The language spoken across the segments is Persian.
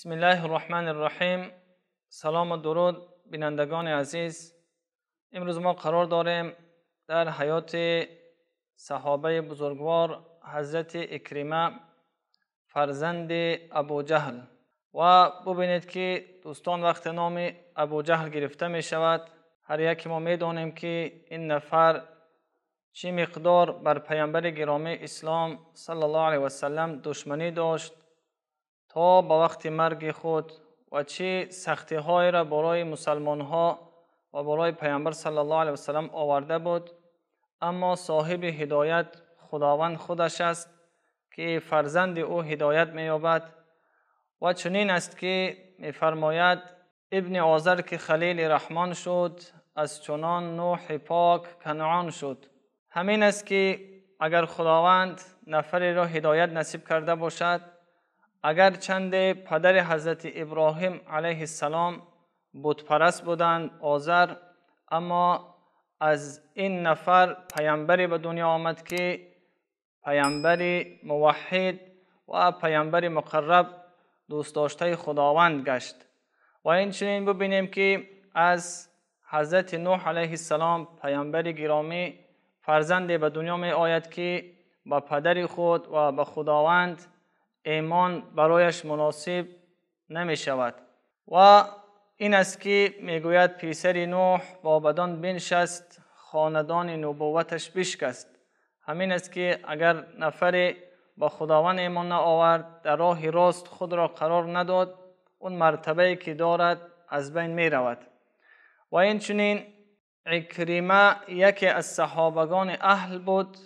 بسم الله الرحمن الرحیم. سلام و درود بینندگان عزیز. امروز ما قرار داریم در حیات صحابه بزرگوار حضرت اکرمه فرزند ابو جهل و ببینید که دوستان وقت نام ابو جهل گرفته می شود، هر یک ما می دانیم که این نفر چه مقدار بر پیامبر گرامی اسلام صلی الله علیه و سلم دشمنی داشت تا به وقت مرگ خود و چه سختی های را برای مسلمان ها و برای پیامبر صلی الله علیه و سلم آورده بود. اما صاحب هدایت خداوند خودش است که فرزند او هدایت می‌یابد و چنین است که می‌فرماید ابن آذر که خلیل رحمان شد، از چنان نوح پاک کنعان شد. همین است که اگر خداوند نفری را هدایت نصیب کرده باشد، اگر چند پدر حضرت ابراهیم علیه السلام بت پرست بودند آذر، اما از این نفر پیامبری به دنیا آمد که پیامبری موحد و پیامبری مقرب دوست داشته خداوند گشت. و این چنین ببینیم که از حضرت نوح علیه السلام پیامبری گرامی فرزندی به دنیا می آید که با پدر خود و به خداوند ایمان برایش مناسب نمی شود و این است که می گوید پسر نوح با بدان بنشست، خاندان نبوتش بشکست. همین است که اگر نفر با خداوند ایمان نآورد، در راه راست خود را قرار نداد، اون مرتبه‌ای که دارد از بین می رود. و این چنین اکرمه یکی از صحابگان اهل بود،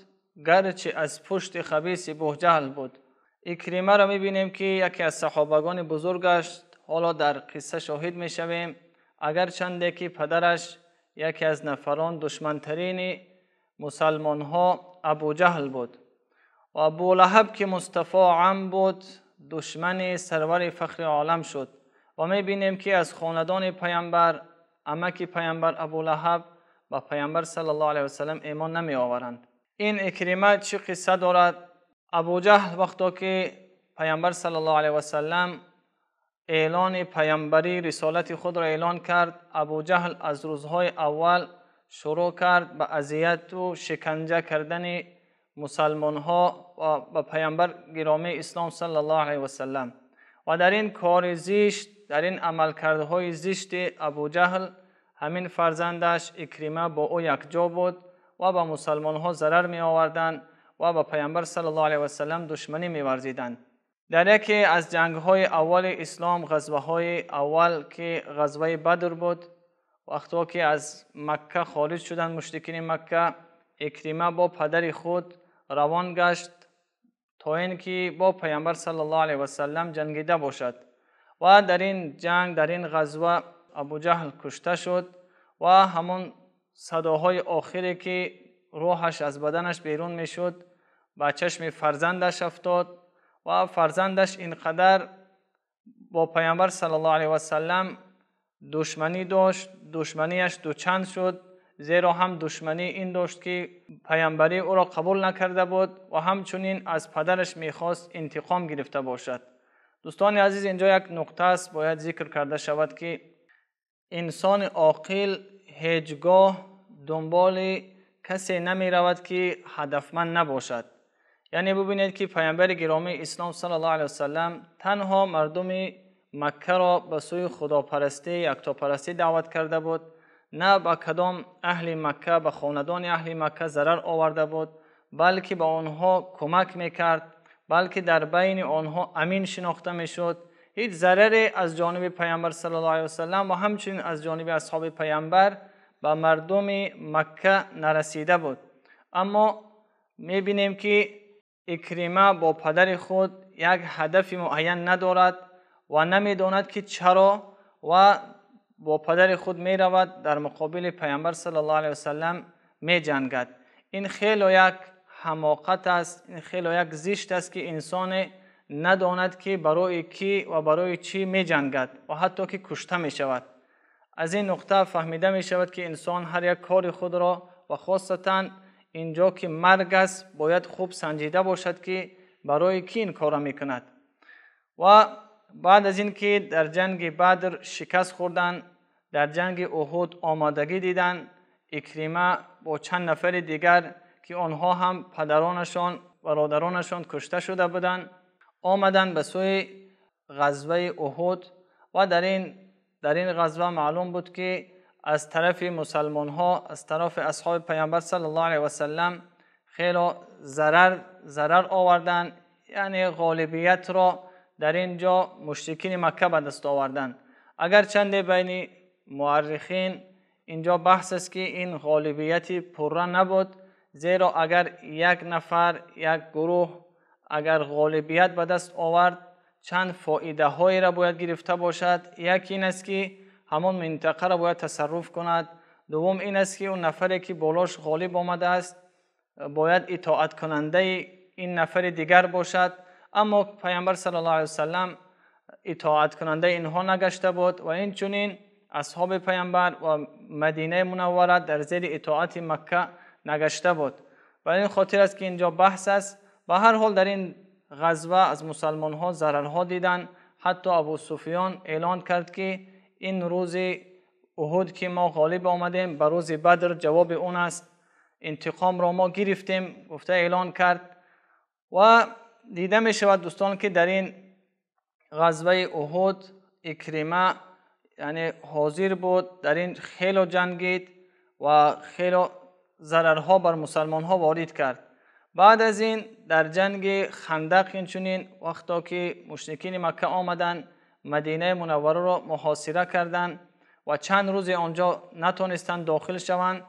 گرچه از پشت خبیث بوجهل بود. اکرمه را می بینیم که یکی از صحابگان بزرگ است. حالا در قصه شاهد می شویم، اگر چنده که پدرش یکی از نفران دشمنترین مسلمان ها ابو جهل بود و ابو لهب که مصطفی عم بود دشمن سرور فخر عالم شد. و می بینیم که از خاندان پیامبر عمک پیامبر ابو لهب با پیامبر صلی الله علیه و سلم ایمان نمی آورند. این اکرمه چه قصه دارد؟ ابو جهل وقتی که پیامبر صلی الله علیه و سلم اعلان پیامبری رسالت خود را اعلان کرد، ابو جهل از روزهای اول شروع کرد به اذیت و شکنجه کردن مسلمان ها و به پیامبر گرامی اسلام صلی الله علیه و سلم. و در این کار زشت، در این عملکردهای زشت ابو جهل، همین فرزندش اکرمه با او یک جا بود و به مسلمان ها ضرر می آوردند و به پیامبر صلی الله علیه و سلم دشمنی می ورزیدند. در یکی از جنگ های اول اسلام، غزوه های اول که غزوه بدر بود، وقتی که از مکه خارج شدند مشرکین مکه، اکرمه با پدر خود روان گشت تا اینکه با پیامبر صلی الله علیه و سلم جنگیده باشد و در این جنگ، در این غزوه ابو جهل کشته شد و همون صداهای آخری که روحش از بدنش بیرون می شد به چشم فرزندش افتاد و فرزندش اینقدر با پیامبر صلی الله علیه و سلم دشمنی داشت، دشمنیش دوچند شد، زیرا هم دشمنی این داشت که پیامبری او را قبول نکرده بود و همچنین از پدرش میخواست انتقام گرفته باشد. دوستان عزیز، اینجا یک نقطه است باید ذکر کرده شود که انسان عاقل هیچگاه دنبال کسی نمی رود که هدفمند نباشد. یعنی ببینید که پیامبر گرامی اسلام صلی الله علیه و سلم تنها مردم مکه را به سوی خداپرستی، یکتاپرستی دعوت کرده بود، نه به کدام اهل مکه، به خاندان اهل مکه ضرر آورده بود، بلکه به آنها کمک میکرد، بلکه در بین آنها امین شناخته میشد. هیچ ضرری از جانب پیامبر صلی الله علیه و سلم و همچنین از جانب اصحاب پیامبر به مردم مکه نرسیده بود. اما میبینیم که اکرمه با پدر خود یک هدف معین ندارد و نمیداند که چرا و با پدر خود می رود در مقابل پیامبر صلی الله علیه و سلم می جنگد. این خیلی یک حماقت است، این خیلی یک زشت است که انسان نداند که برای کی و برای چی می جنگد و حتی که کشته می شود. از این نقطه فهمیده می شود که انسان هر یک کار خود را و خاصتاً اینجا که مرگ است باید خوب سنجیده باشد که برای کی این کار را می کند. و بعد از این که در جنگ بدر شکست خوردن، در جنگ احد آمادگی دیدن، اکرمه با چند نفر دیگر که آنها هم پدرانشان برادرانشان کشته شده بودند آمدن به سوی غزوه احد و در این غزوه معلوم بود که از طرف مسلمان ها، از طرف اصحاب پیامبر صلی الله علیه و سلم خیلی ضرر آوردن، یعنی غالبیت را در اینجا مشرکین مکه به دست آوردن. اگر چند بین مورخین اینجا بحث است که این غالبیتی پره نبود، زیرا اگر یک نفر، یک گروه اگر غالبیت به دست آورد چند فایده هایی را باید گرفته باشد. یکی این است که همون منطقه را باید تصرف کند، دوم این است که اون نفری که بالاش غالب آمده است باید اطاعت کننده این نفر دیگر باشد. اما پیامبر صلی الله علیه و سلم اطاعت کننده اینها نگشته بود و این چنین اصحاب پیامبر و مدینه منوره در زیر اطاعت مکه نگشته بود. و این خاطر است که اینجا بحث است. به هر حال در این غزوه از مسلمان ها ضررها دیدن. حتی ابو سفیان اعلان کرد که این روز احد که ما غالب آمدیم به روز بدر جواب اون است، انتقام را ما گرفتیم، گفته اعلان کرد. و دیده می شود دوستان که در این غزوه احد اکرمه یعنی حاضر بود، در این خیلی جنگید و خیلی ضررها بر مسلمان ها وارد کرد. بعد از این در جنگ خندق اینچنین وقتا که مشرکین مکه آمدن مدینه منوره را محاصره کردند و چند روز آنجا نتونستند داخل شوند،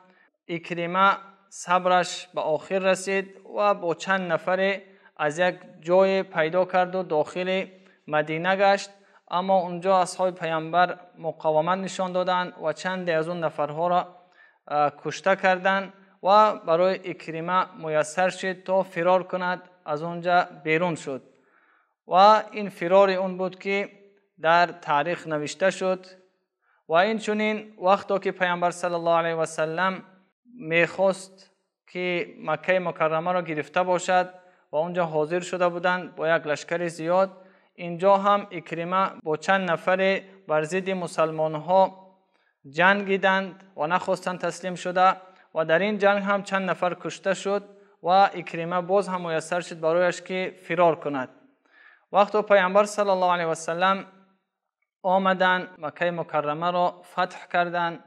اکرمه صبرش به آخر رسید و با چند نفر از یک جای پیدا کرد و داخل مدینه گشت. اما اونجا اصحاب پیامبر مقاومت نشان دادند و چند از اون نفرها را کشته کردند و برای اکرمه میسر شد تا فرار کند، از اونجا بیرون شد و این فرار اون بود که در تاریخ نوشته شد. و این چنین وقتا که پیامبر صلی الله علیه و سلم میخواست که مکه مکرمه را گرفته باشد و اونجا حاضر شده بودند با یک لشکر زیاد، اینجا هم اکرمه با چند نفر بر ضد مسلمان ها جنگیدند و نخواستند تسلیم شده و در این جنگ هم چند نفر کشته شد و اکرمه باز هم میسر شد برایش که فرار کند. وقتی پیامبر صلی الله علیه و سلم آمدن مکه مکرمه را فتح کردند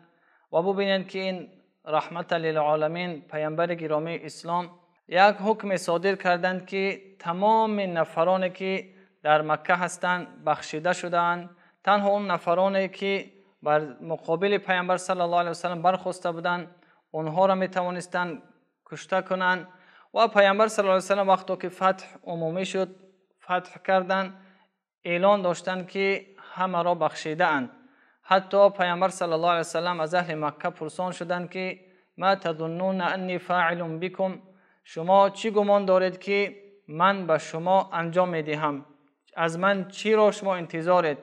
و ببینید که این رحمت للعالمین پیامبر گرامی اسلام یک حکم صادر کردند که تمام نفرانی که در مکه هستند بخشیده شدند. تنها اون نفرانی که بر مقابل پیامبر صلی الله علیه و سلم برخواسته بودند اونها را می توانستند کشته کنند. و پیامبر صلی الله علیه و سلم وقتی که فتح عمومی شد، فتح کردند، اعلان داشتند که همه را بخشیده اند. حتی پیامبر صلی الله علیه و سلم از اهل مکه پرسان شدند که ما تظنون انی فاعل بکم، شما چی گمان دارید که من به شما انجام میدهم، از من چی را شما انتظارید؟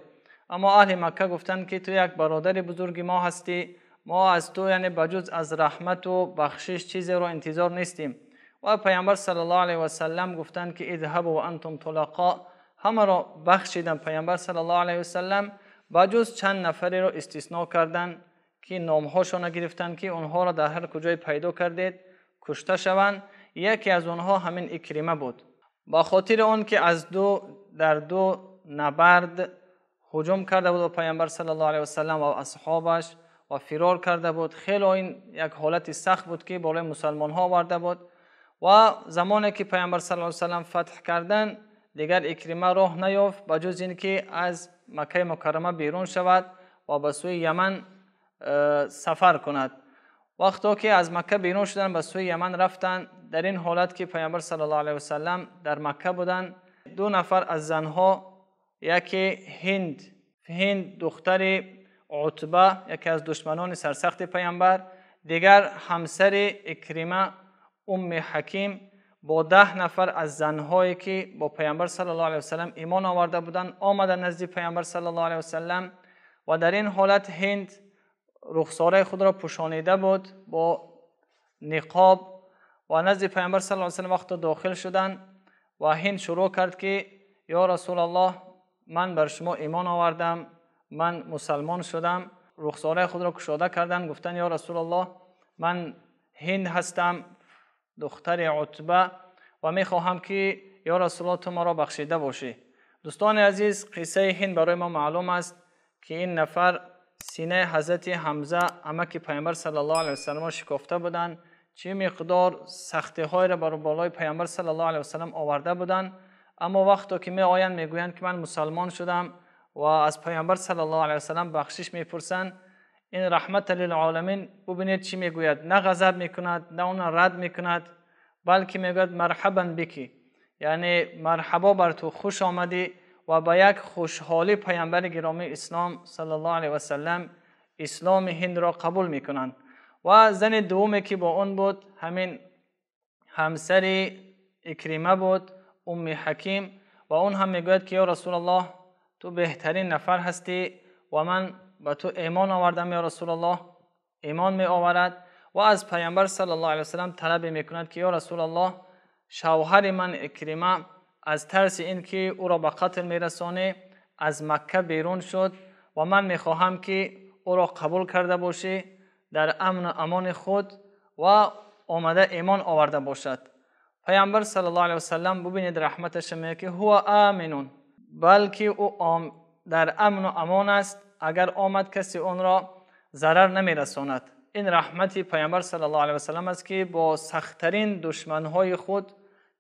اما اهل مکه گفتند که تو یک برادر بزرگ ما هستی، ما از تو یعنی بجز از رحمت و بخشش چیزی را انتظار نیستیم. و پیامبر صلی الله علیه و سلم گفتند که اذهبوا وانتم طلقاء، همه را بخشیدند پیامبر صلی الله علیه و سلم بجز چند نفری را استثناء کردند که نامهاشون را گرفتند که اونها را در هر کجای پیدا کردید کشته شوند. یکی از اونها همین اکرمه بود. با خاطر اون که در دو نبرد هجوم کرده بود و پیامبر صلی الله علیه و سلم و اصحابش و فرار کرده بود، خیلی این یک حالت سخت بود که بالای مسلمان ها آورده بود. و زمانی که پیامبر صلی الله علیه و سلم فتح کردن دیگر اکرمه راه نیافت بجز اینکه از مکه مکرمه بیرون شود و به سوی یمن سفر کند. وقتی که از مکه بیرون شدن به سوی یمن رفتن، در این حالت که پیامبر صلی الله علیه و سلم در مکه بودن، دو نفر از زنها، یکی هند دختر عتبه یکی از دشمنان سرسخت پیامبر، دیگر همسر اکرمه ام حکیم با 10 نفر از زنهایی که با پیامبر صلی الله علیه و سلم ایمان آورده بودند آمدن نزد پیامبر صلی الله علیه و سلم و در این حالت هند رخساره خود را پوشانیده بود با نقاب و نزد پیامبر صلی الله علیه و سلم وقت داخل شدند و هند شروع کرد که یا رسول الله من بر شما ایمان آوردم، من مسلمان شدم. رخساره خود را گشاده کردن، گفتن یا رسول الله من هند هستم، دختر عتبه، و میخواهم که یا رسول الله تو ما را بخشیده باشی. دوستان عزیز، قصه هند برای ما معلوم است که این نفر سینه حضرت حمزه عمک پیامبر صلی الله علیه و سلم شکافته بودند، چه مقدار سختی های را بر بالای پیامبر صلی الله علیه و سلم آورده بودند. اما وقتی که می آیند میگویند که من مسلمان شدم و از پیامبر صلی الله علیه و سلم بخشش میپرسند، این رحمت للعالمین ببینید چی میگوید، نه غضب میکند نه اون رد میکند، بلکه میگوید مرحبا بکی، یعنی مرحبا بر تو، خوش آمدی. و با یک خوشحالی پیامبر گرامی اسلام صلی الله علیه و سلم اسلام هند را قبول میکنند. و زن دومی که با اون بود همین همسر اکریمه بود، ام حکیم، و اون هم میگوید که یا رسول الله تو بهترین نفر هستی و من به تو ایمان آوردم یا رسول الله. ایمان می آورد و از پیامبر صلی الله علیه و سلم طلب میکند که یا رسول الله شوهر من اکریمه از ترس اینکه او را به قتل میرسانه از مکه بیرون شد و من میخواهم که او را قبول کرده باشی در امن و امان خود و آمده ایمان آورده باشد. پیامبر صلی الله علیه و سلم ببینید رحمتش میگه که هو آمنون، بلکه او در امن و امان است، اگر آمد کسی اون را ضرر نمیرساند. این رحمتی پیامبر صلی الله علیه و سلم است که با سخت‌ترین دشمنهای خود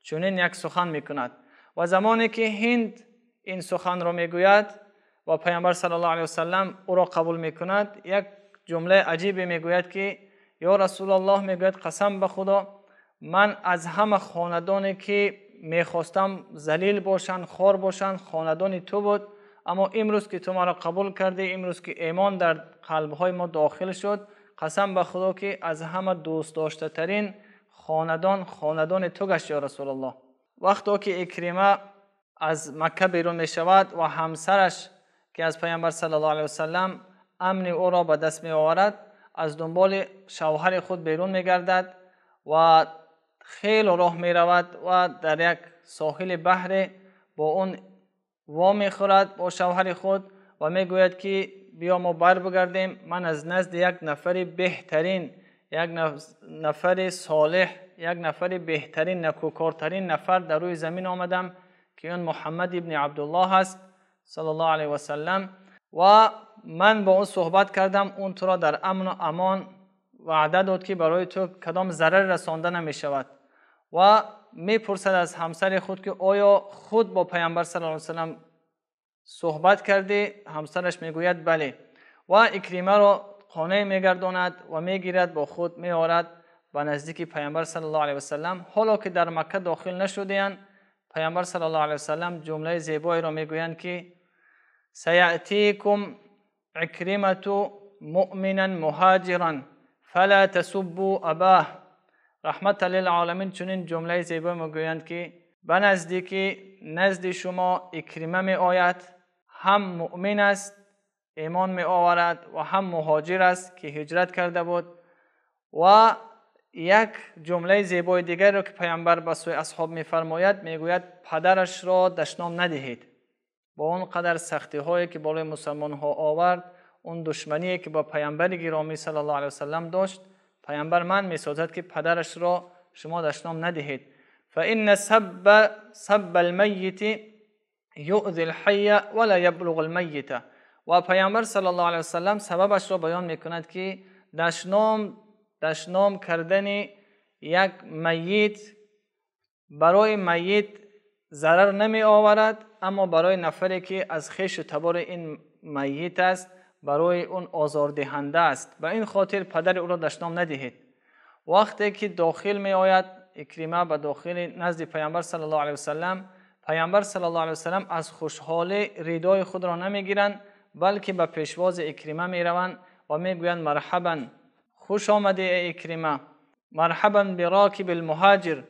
چنین یک سخن میکند. و زمانی که هند این سخن را میگوید و پیامبر صلی الله علیه و سلم او را قبول میکند، یک جمله عجیبی میگوید که یا رسول الله، میگوید قسم به خدا من از همه خاندانی که میخواستم ذلیل باشن، خار باشن، خاندان تو بود، اما امروز که تو ما را قبول کردی، امروز که ایمان در قلبهای ما داخل شد، قسم به خدا که از همه دوست داشته ترین خاندان تو گشت یا رسول الله. وقتی که اکریمه از مکه بیرون می شود و همسرش که از پیامبر صلی الله علیه و سلم امن او را به دست می آورد، از دنبال شوهر خود بیرون می گردد و خیلی راه می رود و در یک ساحل بحر با اون می خورد با شوهر خود و می گوید که بیا ما بر بگردیم، من از نزد یک نفر بهترین، یک نفر صالح، یک نفر بهترین، نکوکارترین نفر در روی زمین آمدم که اون محمد ابن عبدالله است صلی الله علیه و سلم، و من با اون صحبت کردم، اون تو را در امن و امان وعده داد که برای تو کدام ضرر رسانده نمی شود. و می پرسد از همسر خود که آیا خود با پیامبر صلی الله علیه و سلم صحبت کرده؟ همسرش میگوید بله. و اکریمه را خانه میگرداند و میگیرد با خود میآورد به نزدیک پیامبر صلی الله علیه و سلم. حالا که در مکه داخل نشده‌اند، پیامبر صلی الله علیه و سلم جمله زیبایی را میگویند که سیأتیکم عکرمة مؤمنا مهاجرا فلا تسبوا اباه. رحمت للعالمین چنین جمله زیبایی میگویند که به نزد شما اکریمه می آید، هم مؤمن است، ایمان می آورد، و هم مهاجر است که هجرت کرده بود. و یک جمله زیبای دیگر را که پیامبر به سوی اصحاب می فرماید، می گوید پدرش را دشنام ندهید. با اون قدر سختی هایی که بالای مسلمان ها آورد، اون دشمنی که با پیامبر گرامی صلی الله علیه و سلم داشت، پیامبر من می سازد که پدرش را شما دشنام ندهید. فإن سب المیت یؤذی الحی ولا یبلغ المیت. و پیامبر صلی الله علیه و سلم سببش را بیان میکند که دشنام کردن یک میت برای میت ضرر نمی آورد، اما برای نفری که از خویش و تبار این میت است برای اون آزاردهنده است. به این خاطر پدر او را دشنام ندهید. وقتی که داخل می آید اکریمه به داخل نزد پیامبر صلی الله علیه و سلم، پیامبر صلی الله علیه و سلم از خوشحالی ردای خود را نمیگیرند، بلکه به پیشواز اکریمه می روند و می گویند مرحبا، خوش آمده ای اکریمه، مرحبا براکب المهاجر،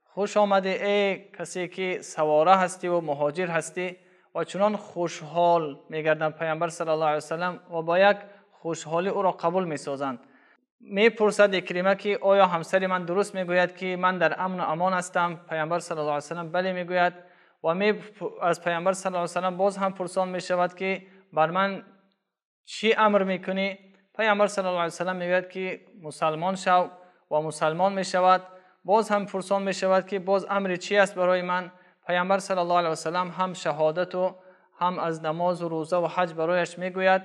خوش آمده ای کسی که سواره هستی و مهاجر هستی. و چنان خوشحال می گردند پیامبر صلی الله علیه و سلم و با یک خوشحالی او را قبول می سازند. می پرسد اکریمه که آیا همسر من درست می گوید که من در امن و امان هستم؟ پیامبر صلی الله علیه و سلم بله می گوید. و از پیامبر صلی الله علیه و سلم باز هم پرسان می شود که بر من چی امر میکنی؟ پیامبر صلی الله علیه و سلم میگوید که مسلمان شو و مسلمان می شود. باز هم پرسان می شود که باز امر چی است برای من؟ پیامبر صلی الله علیه و سلم هم شهادت و هم از نماز و روزه و حج برایش میگوید.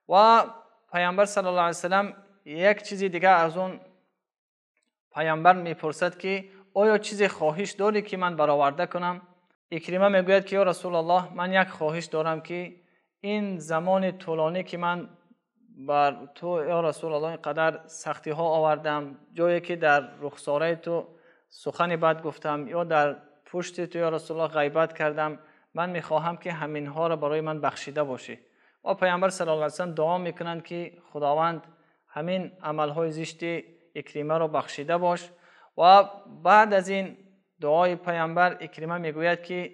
و پیامبر صلی الله علیه و سلم یک چیزی دیگه از اون پیامبر میپرسد که آیا چیزی خواهش داری که من برآورده کنم؟ اکرمه میگوید که یا رسول الله، من یک خواهش دارم که این زمان طولانی که من بر تو یا رسول الله اینقدر سختی ها آوردم، جایی که در رخساره تو سخن بد گفتم یا در پشت تو یا رسول الله غیبت کردم، من میخواهم که همین ها را برای من بخشیده باشی. و پیامبر صلی الله علیه و سلم دعا میکنند که خداوند همین عمل های زشت اکرمه را بخشیده باش. و بعد از این دعای پیامبر اکرمه میگوید که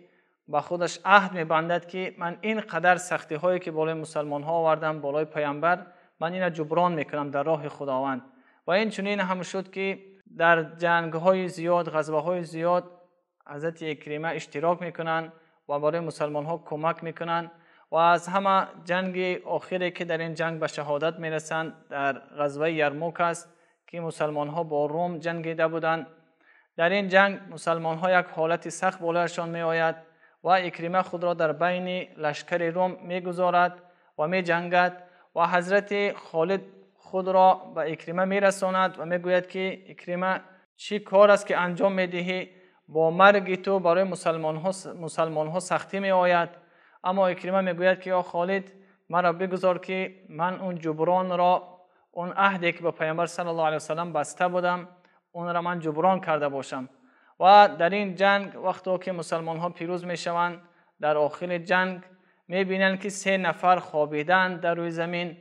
با خودش عهد میبندد که من این قدر سختی هایی که بالای مسلمان ها آوردم بالای پیامبر، من این جبران میکنم در راه خداوند. و این چنین هم شد که در جنگ های زیاد، غزوه های زیاد حضرت اکرمه اشتراک میکنن و برای مسلمان ها کمک میکنن. و از همه جنگ آخری که در این جنگ به شهادت میرسند در غزوه یرموک است که مسلمان ها با روم جنگیده بودند. در این جنگ مسلمان ها یک حالت سخت بالایشان می آید و اکرمه خود را در بین لشکر روم می گذارد و می جنگد و حضرت خالد خود را به اکرمه می رساند و می گوید که اکرمه چی کار است که انجام می دهی؟ با مرگ تو برای مسلمان ها سختی می آید. اما اکرمه می گوید که یا خالد، مرا بگذار که من اون جبران را، اون عهدی که با پیامبر صلی الله علیه و سلم بسته بودم، اون را من جبران کرده باشم. و در این جنگ وقتی که مسلمان ها پیروز می شوند، در آخر جنگ می بینند که 3 نفر خوابیدند در روی زمین.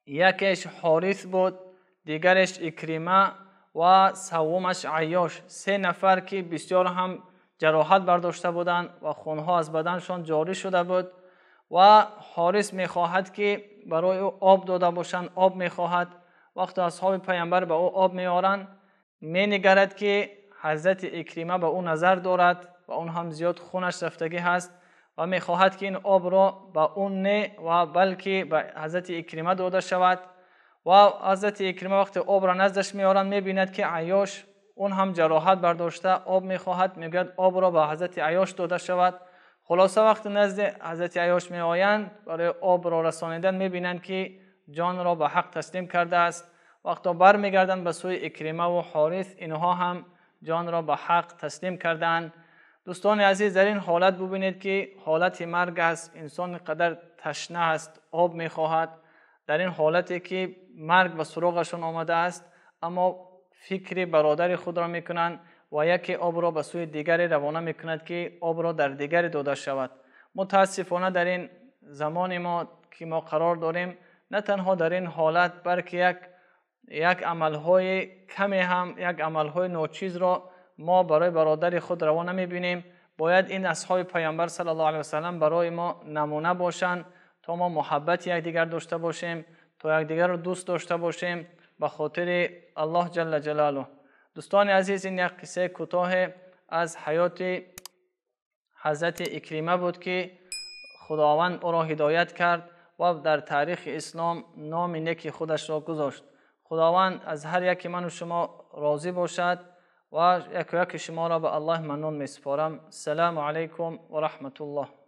یکیش حارث بود، دیگرش اکرمه و سومش عیاش. 3 نفر که بسیار هم جراحت برداشته بودند و خونها از بدنشان جاری شده بود. و حارث می خواهد که برای او آب داده باشند، آب می خواهد. وقتی اصحاب پیامبر به او آب می آورند، می نگرد که حضرت اکرمه به او نظر دارد و اون هم زیاد خونش رفتگی هست و می خواهد که این آب را به اون نه و بلکه به حضرت اکرمه داده شود. و حضرت اکرمه وقتی آب را نزدش می آورند، می بیند که عیاش اون هم جراحت برداشته آب می خواهد، می گوید آب را به حضرت عیاش داده شود. خلاصه وقتی نزد حضرت عیاش می آیند برای آب را رسانیدن، می بینند که جان را به حق تسلیم کرده است. وقتی بر می گردند به سوی اکرمه و حارث، اینها هم جان را به حق تسلیم کردند. دوستان عزیز، در این حالت ببینید که حالت مرگ است. انسان قدر تشنه است، آب می خواهد. در این حالتی که مرگ به سراغشون آمده است، اما فکر برادر خود را می کنند و یکی آب را به سوی دیگری روانه می کند که آب را در دیگری داده شود. متاسفانه در این زمان ما که ما قرار داریم، نه تنها در این حالت بلکه یک عملهای کمی هم، یک عملهای ناچیز را ما برای برادر خود روا نمی بینیم. باید این اصحاب پیامبر صلی الله علیه و سلم برای ما نمونه باشند تا ما محبت یکدیگر داشته باشیم، تا یکدیگر را دوست داشته باشیم به خاطر الله جل جلاله. دوستان عزیز، این یک قصه کوتاه از حیات حضرت اکرمه بود که خداوند او را هدایت کرد و در تاریخ اسلام نام نیک خودش را گذاشت. خداوند از هر یک من و شما راضی باشد و یک شما را به الله منون میسپارم. السلام علیکم و رحمت الله.